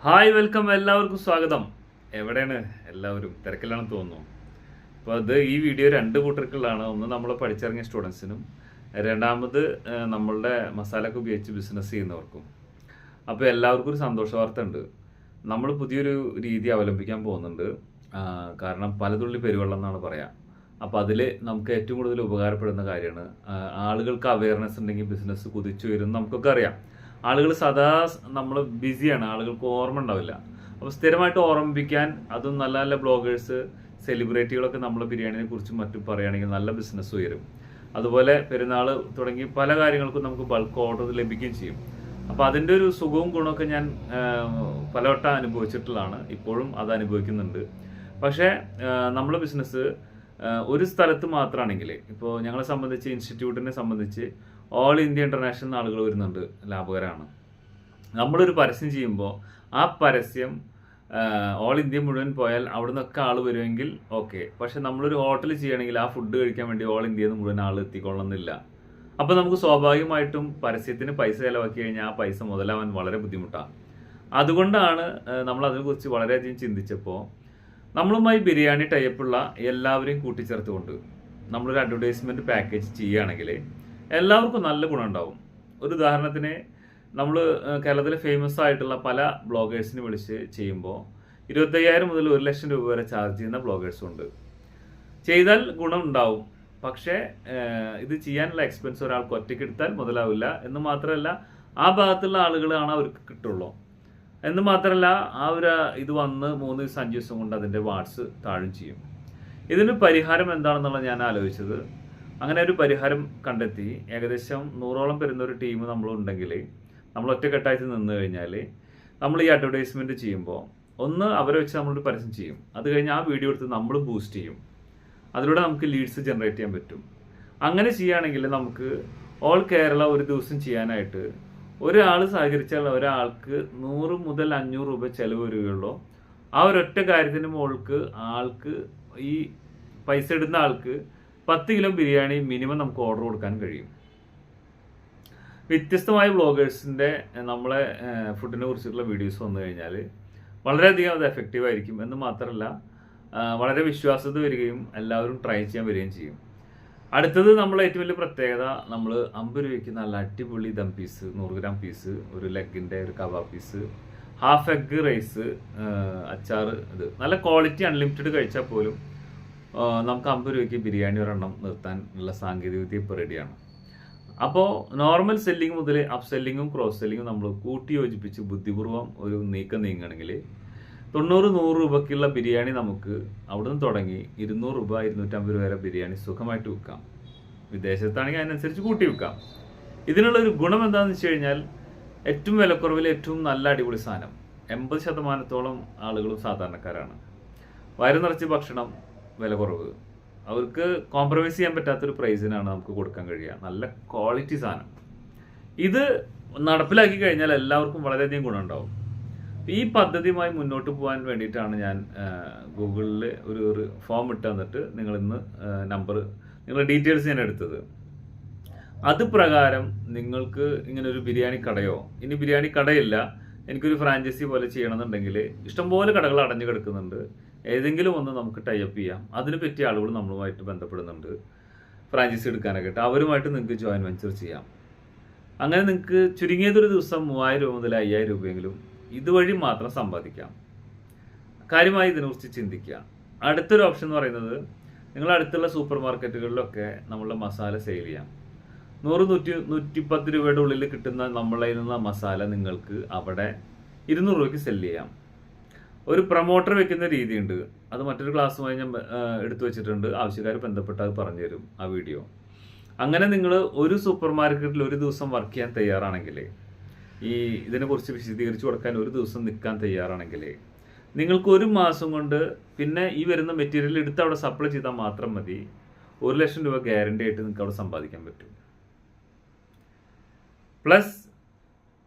Hi welcome, എല്ലാവർക്കും സ്വാഗതം. എവിടെയാണ് എല്ലാവരും? തിരക്കിലാണെന്ന് തോന്നുന്നു. അപ്പോൾ ഈ വീഡിയോ രണ്ട് കൂട്ടർക്കുള്ളതാണ്. ഒന്ന് നമ്മൾ പഠിച്ചിറങ്ങിയ സ്റ്റുഡൻസിനും, രണ്ടാമത് നമ്മളുടെ മസാലയൊക്കെ ഉപയോഗിച്ച് ബിസിനസ് ചെയ്യുന്നവർക്കും. അപ്പോൾ എല്ലാവർക്കും ഒരു സന്തോഷ വാർത്ത ഉണ്ട്. നമ്മൾ പുതിയൊരു രീതി അവലംബിക്കാൻ പോകുന്നുണ്ട്. കാരണം പലതുള്ളി പെരുവെള്ളം എന്നാണ് പറയാം. അപ്പോൾ അതിൽ നമുക്ക് ഏറ്റവും കൂടുതൽ ഉപകാരപ്പെടുന്ന കാര്യമാണ്, ആളുകൾക്ക് അവയർനെസ് ഉണ്ടെങ്കിൽ ബിസിനസ് കുതിച്ചു വരും. നമുക്കൊക്കെ അറിയാം, ആളുകൾ സദാ നമ്മൾ ബിസിയാണ്, ആളുകൾക്ക് ഓർമ്മ ഉണ്ടാവില്ല. അപ്പോൾ സ്ഥിരമായിട്ട് ഓർമ്മിപ്പിക്കാൻ, അതും നല്ല നല്ല ബ്ലോഗേഴ്സ്, സെലിബ്രിറ്റികളൊക്കെ നമ്മൾ ബിരിയാണിനെ കുറിച്ചും മറ്റും പറയുകയാണെങ്കിൽ നല്ല ബിസിനസ് ഉയരും. അതുപോലെ പെരുന്നാൾ തുടങ്ങി പല കാര്യങ്ങൾക്കും നമുക്ക് ബൾക്ക് ഓർഡർ ലഭിക്കുകയും ചെയ്യും. അപ്പോൾ അതിൻ്റെ ഒരു സുഖവും ഗുണമൊക്കെ ഞാൻ പലവട്ടം അനുഭവിച്ചിട്ടുള്ളതാണ്, ഇപ്പോഴും അത് അനുഭവിക്കുന്നുണ്ട്. പക്ഷേ നമ്മളെ ബിസിനസ് ഒരു സ്ഥലത്ത് മാത്രമാണെങ്കിൽ, ഇപ്പോൾ ഞങ്ങളെ സംബന്ധിച്ച്, ഇൻസ്റ്റിറ്റ്യൂട്ടിനെ സംബന്ധിച്ച് ഓൾ ഇന്ത്യ ഇൻ്റർനാഷണൽ ആളുകൾ വരുന്നുണ്ട്, ലാഭകരമാണ്. നമ്മളൊരു പരസ്യം ചെയ്യുമ്പോൾ ആ പരസ്യം ഓൾ ഇന്ത്യ മുഴുവൻ പോയാൽ അവിടെ നിന്നൊക്കെ ആൾ വരുമെങ്കിൽ ഓക്കെ. പക്ഷെ നമ്മളൊരു ഹോട്ടൽ ചെയ്യുകയാണെങ്കിൽ ആ ഫുഡ് കഴിക്കാൻ വേണ്ടി ഓൾ ഇന്ത്യയിൽ നിന്ന് മുഴുവൻ ആൾ എത്തിക്കൊള്ളുന്നില്ല. അപ്പോൾ നമുക്ക് സ്വാഭാവികമായിട്ടും പരസ്യത്തിന് പൈസ ചിലവാക്കി കഴിഞ്ഞാൽ ആ പൈസ മുതലാവാൻ വളരെ ബുദ്ധിമുട്ടാണ്. അതുകൊണ്ടാണ് നമ്മൾ അതിനെക്കുറിച്ച് വളരെയധികം ചിന്തിച്ചപ്പോൾ നമ്മളുമായി ബിരിയാണി ടൈപ്പുള്ള എല്ലാവരെയും കൂട്ടിച്ചേർത്തുകൊണ്ട് നമ്മളൊരു അഡ്വർടൈസ്മെൻറ്റ് പാക്കേജ് ചെയ്യുകയാണെങ്കിൽ എല്ലാവർക്കും നല്ല ഗുണമുണ്ടാവും. ഒരു ഉദാഹരണത്തിന്, നമ്മൾ കേരളത്തിലെ ഫേമസ് ആയിട്ടുള്ള പല ബ്ലോഗേഴ്സിനെ വിളിച്ച് ചെയ്യുമ്പോൾ 25,000 മുതൽ 1,00,000 രൂപ വരെ ചാർജ് ചെയ്യുന്ന ബ്ലോഗേഴ്സും ഉണ്ട്. ചെയ്താൽ ഗുണം ഉണ്ടാവും. പക്ഷേ ഇത് ചെയ്യാനുള്ള എക്സ്പെൻസ് ഒരാൾക്ക് ഒറ്റയ്ക്ക് എടുത്താൽ മുതലാവില്ല എന്ന് മാത്രമല്ല, ആ ഭാഗത്തുള്ള ആളുകളാണ് അവർക്ക് കിട്ടുള്ളൂ എന്ന് മാത്രമല്ല, ഇത് വന്ന് 3 ദിവസം 5 ദിവസം കൊണ്ട് അതിൻ്റെ വാട്സ് താഴും ചെയ്യും. ഇതിന് പരിഹാരം എന്താണെന്നുള്ളത് ഞാൻ ആലോചിച്ചത്. അങ്ങനെ ഒരു പരിഹാരം കണ്ടെത്തി. ഏകദേശം 100ഓളം വരുന്ന ഒരു ടീം നമ്മളുണ്ടെങ്കിൽ, നമ്മൾ ഒറ്റക്കെട്ടായിട്ട് നിന്ന് കഴിഞ്ഞാൽ, നമ്മൾ ഈ അഡ്വർടൈസ്മെൻറ്റ് ചെയ്യുമ്പോൾ ഒന്ന് അവരെ വെച്ച് നമ്മളൊരു പരസ്യം ചെയ്യും. അത് കഴിഞ്ഞ് ആ വീഡിയോ എടുത്ത് നമ്മൾ ബൂസ്റ്റ് ചെയ്യും. അതിലൂടെ നമുക്ക് ലീഡ്സ് ജനറേറ്റ് ചെയ്യാൻ പറ്റും. അങ്ങനെ ചെയ്യുകയാണെങ്കിൽ നമുക്ക് ഓൾ കേരള ഒരു ദിവസം ചെയ്യാനായിട്ട് ഒരാൾ സഹകരിച്ചാൽ ഒരാൾക്ക് 100 മുതൽ 500 രൂപ ചിലവ് വരികയുള്ളൂ. ആ ഒരൊറ്റ കാര്യത്തിന് മുകൾക്ക് ആൾക്ക്, ഈ പൈസ ഇടുന്ന ആൾക്ക് 10 കിലോ ബിരിയാണി മിനിമം നമുക്ക് ഓർഡർ കൊടുക്കാൻ കഴിയും. വ്യത്യസ്തമായ ബ്ലോഗേഴ്സിൻ്റെ നമ്മളെ ഫുഡിനെ കുറിച്ചിട്ടുള്ള വീഡിയോസ് വന്നു കഴിഞ്ഞാൽ വളരെയധികം അത് എഫക്റ്റീവ് ആയിരിക്കും എന്ന് മാത്രമല്ല, വളരെ വിശ്വാസ്യത വരികയും എല്ലാവരും ട്രൈ ചെയ്യാൻ വരികയും ചെയ്യും. അടുത്തത് നമ്മളെ ഏറ്റവും വലിയ പ്രത്യേകത, നമ്മൾ 50 രൂപയ്ക്ക് നല്ല അടിപൊളി ദം പീസ്, 100 ഗ്രാം പീസ്, ഒരു ലെഗിൻ്റെ ഒരു kebab piece, half egg rice, അച്ചാർ, ഇത് നല്ല ക്വാളിറ്റി അൺലിമിറ്റഡ് കഴിച്ചാൽ പോലും നമുക്ക് 50 രൂപയ്ക്ക് ബിരിയാണി ഒരെണ്ണം നിർത്താൻ ഉള്ള സാങ്കേതികവിദ്യ ഇപ്പോൾ റെഡിയാണ്. അപ്പോൾ നോർമൽ സെല്ലിംഗ് മുതൽ അപ്പ് സെല്ലിങ്ങും ക്രോസ് സെല്ലിങ്ങും നമ്മൾ കൂട്ടി യോജിപ്പിച്ച് ബുദ്ധിപൂർവ്വം ഒരു നീങ്ങുകയാണെങ്കിൽ 90-100 രൂപയ്ക്കുള്ള ബിരിയാണി നമുക്ക് അവിടെ നിന്ന് തുടങ്ങി 200 രൂപ 250 രൂപ വരെ ബിരിയാണി സുഖമായിട്ട് വിൽക്കാം. വിദേശത്താണെങ്കിൽ അതിനനുസരിച്ച് കൂട്ടി വിൽക്കാം. ഇതിനുള്ളൊരു ഗുണം എന്താണെന്ന് വെച്ച് കഴിഞ്ഞാൽ, ഏറ്റവും വിലക്കുറവിൽ ഏറ്റവും നല്ല അടിപൊളി സാധനം. 80% ആളുകളും സാധാരണക്കാരാണ്. വയറ് നിറച്ച് ഭക്ഷണം, വില കുറവ്, അവർക്ക് കോംപ്രമൈസ് ചെയ്യാൻ പറ്റാത്തൊരു പ്രൈസിനാണ് നമുക്ക് കൊടുക്കാൻ കഴിയുക. നല്ല ക്വാളിറ്റി സാധനം. ഇത് നടപ്പിലാക്കി കഴിഞ്ഞാൽ എല്ലാവർക്കും വളരെയധികം ഗുണമുണ്ടാവും. ഈ പദ്ധതിയുമായി മുന്നോട്ട് പോകാൻ വേണ്ടിയിട്ടാണ് ഞാൻ ഗൂഗിളിൽ ഒരു ഫോം ഇട്ട് തന്നിട്ട് നിങ്ങളിന്ന് നിങ്ങളുടെ ഡീറ്റെയിൽസ് ഞാൻ എടുത്തത്. അത് പ്രകാരം നിങ്ങൾക്ക് ഇങ്ങനെ ഒരു ബിരിയാണി കടയോ, ഇനി ബിരിയാണി കടയില്ല, എനിക്കൊരു ഫ്രാഞ്ചൈസി പോലെ ചെയ്യണമെന്നുണ്ടെങ്കിൽ ഇഷ്ടംപോലെ കടകൾ അടഞ്ഞു കിടക്കുന്നുണ്ട്. ഏതെങ്കിലും ഒന്ന് നമുക്ക് ടൈപ്പ് ചെയ്യാം. അതിന് പറ്റിയ ആളുകൾ നമ്മളുമായിട്ട് ബന്ധപ്പെടുന്നുണ്ട്, ഫ്രാഞ്ചൈസി എടുക്കാനൊക്കെ. അവരുമായിട്ട് നിങ്ങൾക്ക് ജോയിൻ വെഞ്ചർ ചെയ്യാം. അങ്ങനെ നിങ്ങൾക്ക് ചുരുങ്ങിയതൊരു ദിവസം 3,000 രൂപ മുതൽ 5,000 രൂപയെങ്കിലും ഇതുവഴി മാത്രം സമ്പാദിക്കാം. കാര്യമായി ഇതിനെക്കുറിച്ച് ചിന്തിക്കുക. അടുത്തൊരു ഓപ്ഷൻ എന്ന് പറയുന്നത്, നിങ്ങൾ അടുത്തുള്ള സൂപ്പർ മാർക്കറ്റുകളിലൊക്കെ നമ്മളുടെ മസാല സെയിൽ ചെയ്യാം. 100-110 രൂപയുടെ ഉള്ളിൽ കിട്ടുന്ന നമ്മളിൽ നിന്ന് മസാല നിങ്ങൾക്ക് അവിടെ 200 രൂപയ്ക്ക് സെല് ചെയ്യാം. ഒരു പ്രൊമോട്ടർ വെക്കുന്ന രീതിയുണ്ട്. അത് മറ്റൊരു ക്ലാസ്സുമായി ഞാൻ എടുത്തു വെച്ചിട്ടുണ്ട്. ആവശ്യക്കാർ ബന്ധപ്പെട്ട് അത് പറഞ്ഞു തരും, ആ വീഡിയോ. അങ്ങനെ നിങ്ങൾ ഒരു സൂപ്പർ മാർക്കറ്റിൽ ഒരു ദിവസം വർക്ക് ചെയ്യാൻ തയ്യാറാണെങ്കിൽ, ഇതിനെക്കുറിച്ച് വിശദീകരിച്ചു കൊടുക്കാൻ ഒരു ദിവസം നിൽക്കാൻ തയ്യാറാണെങ്കിൽ, നിങ്ങൾക്ക് 1 മാസം കൊണ്ട് പിന്നെ ഈ വരുന്ന മെറ്റീരിയൽ എടുത്ത് അവിടെ സപ്ലൈ ചെയ്താൽ മാത്രം മതി 1,00,000 രൂപ ഗ്യാരണ്ടി ആയിട്ട് നിങ്ങൾക്ക് അവിടെ സമ്പാദിക്കാൻ പറ്റും. പ്ലസ്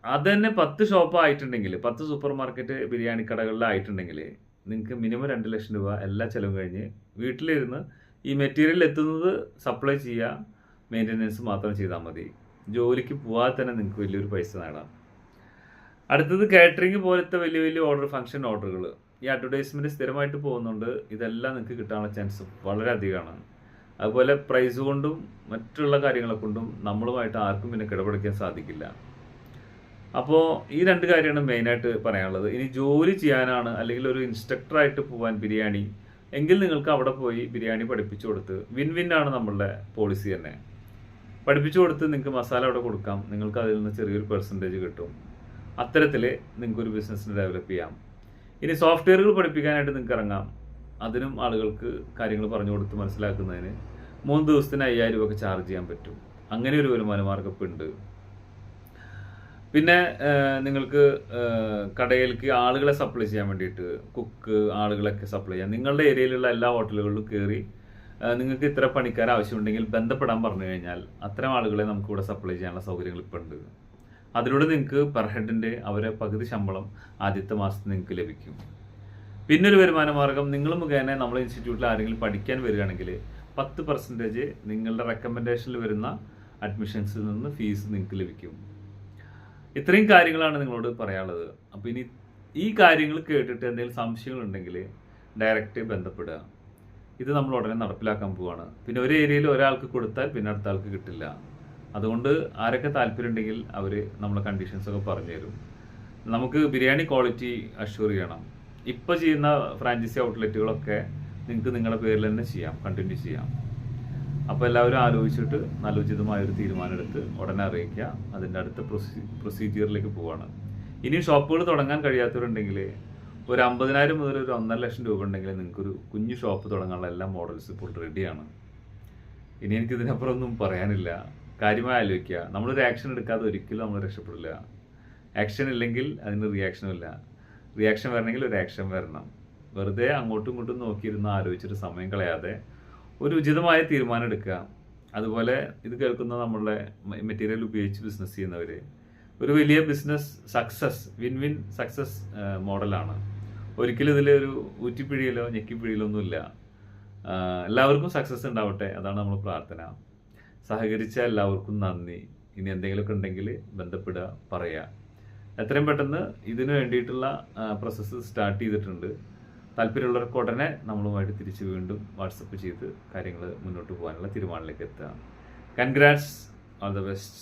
അത് തന്നെ 10 ഷോപ്പ് ആയിട്ടുണ്ടെങ്കിൽ, 10 സൂപ്പർ മാർക്കറ്റ് ബിരിയാണി കടകളിലായിട്ടുണ്ടെങ്കിൽ നിങ്ങൾക്ക് മിനിമം 2,00,000 രൂപ എല്ലാ ചിലവും കഴിഞ്ഞ് വീട്ടിലിരുന്ന് ഈ മെറ്റീരിയൽ എത്തുന്നത് സപ്ലൈ ചെയ്യുക, മെയിൻ്റനൻസ് മാത്രം ചെയ്താൽ മതി. ജോലിക്ക് പോകാതെ തന്നെ നിങ്ങൾക്ക് വലിയൊരു പൈസ നേടാം. അടുത്തത് കാറ്ററിംഗ് പോലത്തെ വലിയ വലിയ ഓർഡർ, ഫംഗ്ഷൻ ഓർഡറുകൾ. ഈ അഡ്വർടൈസ്മെന്റ് സ്ഥിരമായിട്ട് പോകുന്നുണ്ട്. ഇതെല്ലാം നിങ്ങൾക്ക് കിട്ടാനുള്ള ചാൻസ് വളരെ അധികമാണ്. അതുപോലെ പ്രൈസ് കൊണ്ടും മറ്റുള്ള കാര്യങ്ങളെ കൊണ്ടും നമ്മളുമായിട്ട് ആർക്കും പിന്നെ കിടപിടിക്കാൻ സാധിക്കില്ല. അപ്പോൾ ഈ രണ്ട് കാര്യമാണ് മെയിനായിട്ട് പറയാനുള്ളത്. ഇനി ജോലി ചെയ്യാനാണ് അല്ലെങ്കിൽ ഒരു ഇൻസ്ട്രക്ടറായിട്ട് പോകാൻ ബിരിയാണി എങ്കിൽ നിങ്ങൾക്ക് അവിടെ പോയി ബിരിയാണി പഠിപ്പിച്ചു കൊടുത്ത് വിൻ വിൻ ആണ് നമ്മളുടെ പോളിസി തന്നെ. പഠിപ്പിച്ചു കൊടുത്ത് നിങ്ങൾക്ക് മസാല അവിടെ കൊടുക്കാം, നിങ്ങൾക്ക് അതിൽ നിന്ന് ചെറിയൊരു പെർസെൻറ്റേജ് കിട്ടും. അത്തരത്തിൽ നിങ്ങൾക്കൊരു ബിസിനസ്സിന് ഡെവലപ്പ് ചെയ്യാം. ഇനി സോഫ്റ്റ്വെയറുകൾ പഠിപ്പിക്കാനായിട്ട് നിങ്ങൾക്ക് ഇറങ്ങാം. അതിനും ആളുകൾക്ക് കാര്യങ്ങൾ പറഞ്ഞു കൊടുത്ത് മനസ്സിലാക്കുന്നതിന് 3 ദിവസത്തിന് 5000 രൂപ ഒക്കെ ചാർജ് ചെയ്യാൻ പറ്റും. അങ്ങനെ ഒരു വരുമാനമാർഗ്ഗം ഇപ്പം ഉണ്ട്. പിന്നെ നിങ്ങൾക്ക് കടയിലേക്ക് ആളുകളെ സപ്ലൈ ചെയ്യാൻ വേണ്ടിയിട്ട് കുക്ക് ആളുകളൊക്കെ സപ്ലൈ ചെയ്യാം. നിങ്ങളുടെ ഏരിയയിലുള്ള എല്ലാ ഹോട്ടലുകളിലും കയറി നിങ്ങൾക്ക് ഇത്ര പണിക്കാർ ആവശ്യമുണ്ടെങ്കിൽ ബന്ധപ്പെടാൻ പറഞ്ഞു കഴിഞ്ഞാൽ അത്തരം ആളുകളെ നമുക്കിവിടെ സപ്ലൈ ചെയ്യാനുള്ള സൗകര്യങ്ങൾ ഇപ്പോൾ ഉണ്ട്. അതിലൂടെ നിങ്ങൾക്ക് പെർ ഹെഡിൻ്റെ അവരെ പകുതി ശമ്പളം ആദ്യത്തെ മാസത്തിൽ നിങ്ങൾക്ക് ലഭിക്കും. പിന്നൊരു വരുമാന മാർഗ്ഗം, നിങ്ങൾ മുഖേന നമ്മളെ ഇൻസ്റ്റിറ്റ്യൂട്ടിൽ ആരെങ്കിലും പഠിക്കാൻ വരികയാണെങ്കിൽ 10% നിങ്ങളുടെ റെക്കമെൻഡേഷനിൽ വരുന്ന അഡ്മിഷൻസിൽ നിന്ന് ഫീസ് നിങ്ങൾക്ക് ലഭിക്കും. ഇത്രയും കാര്യങ്ങളാണ് നിങ്ങളോട് പറയാനുള്ളത്. അപ്പോൾ ഇനി ഈ കാര്യങ്ങൾ കേട്ടിട്ട് എന്തെങ്കിലും സംശയങ്ങളുണ്ടെങ്കിൽ ഡയറക്റ്റ് ബന്ധപ്പെടുക. ഇത് നമ്മൾ ഉടനെ നടപ്പിലാക്കാൻ പോവുകയാണ്. പിന്നെ ഒരു ഏരിയയിൽ ഒരാൾക്ക് കൊടുത്താൽ പിന്നെ അടുത്ത ആൾക്ക് കിട്ടില്ല. അതുകൊണ്ട് ആരൊക്കെ താല്പര്യമുണ്ടെങ്കിൽ അവർ നമ്മളെ കണ്ടീഷൻസൊക്കെ പറഞ്ഞു തരും. നമുക്ക് ബിരിയാണി ക്വാളിറ്റി അഷ്യൂർ ചെയ്യണം. ഇപ്പോൾ ചെയ്യുന്ന ഫ്രാഞ്ചൈസി ഔട്ട്ലെറ്റുകളൊക്കെ നിങ്ങൾക്ക് നിങ്ങളുടെ പേരിൽ തന്നെ ചെയ്യാം, കണ്ടിന്യൂ ചെയ്യാം. അപ്പോൾ എല്ലാവരും ആലോചിച്ചിട്ട് നല്ല ഉചിതമായൊരു തീരുമാനം എടുത്ത് ഉടനെ അറിയിക്കുക. അതിൻ്റെ അടുത്ത പ്രൊസീജിയറിലേക്ക് പോവുകയാണ്. ഇനി ഷോപ്പുകൾ തുടങ്ങാൻ കഴിയാത്തവരുണ്ടെങ്കിൽ ഒരു 50,000 മുതൽ ഒരു 1,50,000 രൂപ ഉണ്ടെങ്കിൽ നിങ്ങൾക്കൊരു കുഞ്ഞു ഷോപ്പ് തുടങ്ങാനുള്ള എല്ലാ മോഡൽസ് ഇപ്പോൾ റെഡിയാണ്. ഇനി എനിക്കിതിനപ്പുറം ഒന്നും പറയാനില്ല. കാര്യമായി ആലോചിക്കുക. നമ്മളൊരു ആക്ഷൻ എടുക്കാതെ ഒരിക്കലും നമ്മൾ രക്ഷപ്പെടില്ല. ആക്ഷൻ ഇല്ലെങ്കിൽ അതിന് റിയാക്ഷനും ഇല്ല. റിയാക്ഷൻ വരണമെങ്കിൽ ഒരു ആക്ഷൻ വരണം. വെറുതെ അങ്ങോട്ടും ഇങ്ങോട്ടും നോക്കിയിരുന്ന് ആലോചിച്ചിട്ട് സമയം കളയാതെ ഒരു ഉചിതമായ തീരുമാനം എടുക്കുക. അതുപോലെ ഇത് കേൾക്കുന്ന നമ്മളുടെ മെറ്റീരിയൽ ഉപയോഗിച്ച് ബിസിനസ് ചെയ്യുന്നവർ ഒരു വലിയ business success, win win success മോഡലാണ്. ഒരിക്കലും ഇതിലൊരു ഊറ്റിപ്പിഴിയിലോ ഞെക്കിപ്പിഴിയിലോ ഒന്നുമില്ല. എല്ലാവർക്കും സക്സസ് ഉണ്ടാവട്ടെ, അതാണ് നമ്മൾ പ്രാർത്ഥന. സഹകരിച്ച എല്ലാവർക്കും നന്ദി. ഇനി എന്തെങ്കിലുമൊക്കെ ഉണ്ടെങ്കിൽ ബന്ധപ്പെടുക, പറയുക. എത്രയും പെട്ടെന്ന് ഇതിന് വേണ്ടിയിട്ടുള്ള പ്രോസസ്സ് സ്റ്റാർട്ട് ചെയ്തിട്ടുണ്ട്. താല്പര്യമുള്ളവർക്ക് ഉടനെ നമ്മളുമായിട്ട് തിരിച്ച് വീണ്ടും വാട്സപ്പ് ചെയ്ത് കാര്യങ്ങൾ മുന്നോട്ട് പോകാനുള്ള തീരുമാനത്തിലേക്ക് എത്തുക. Congrats, all the best.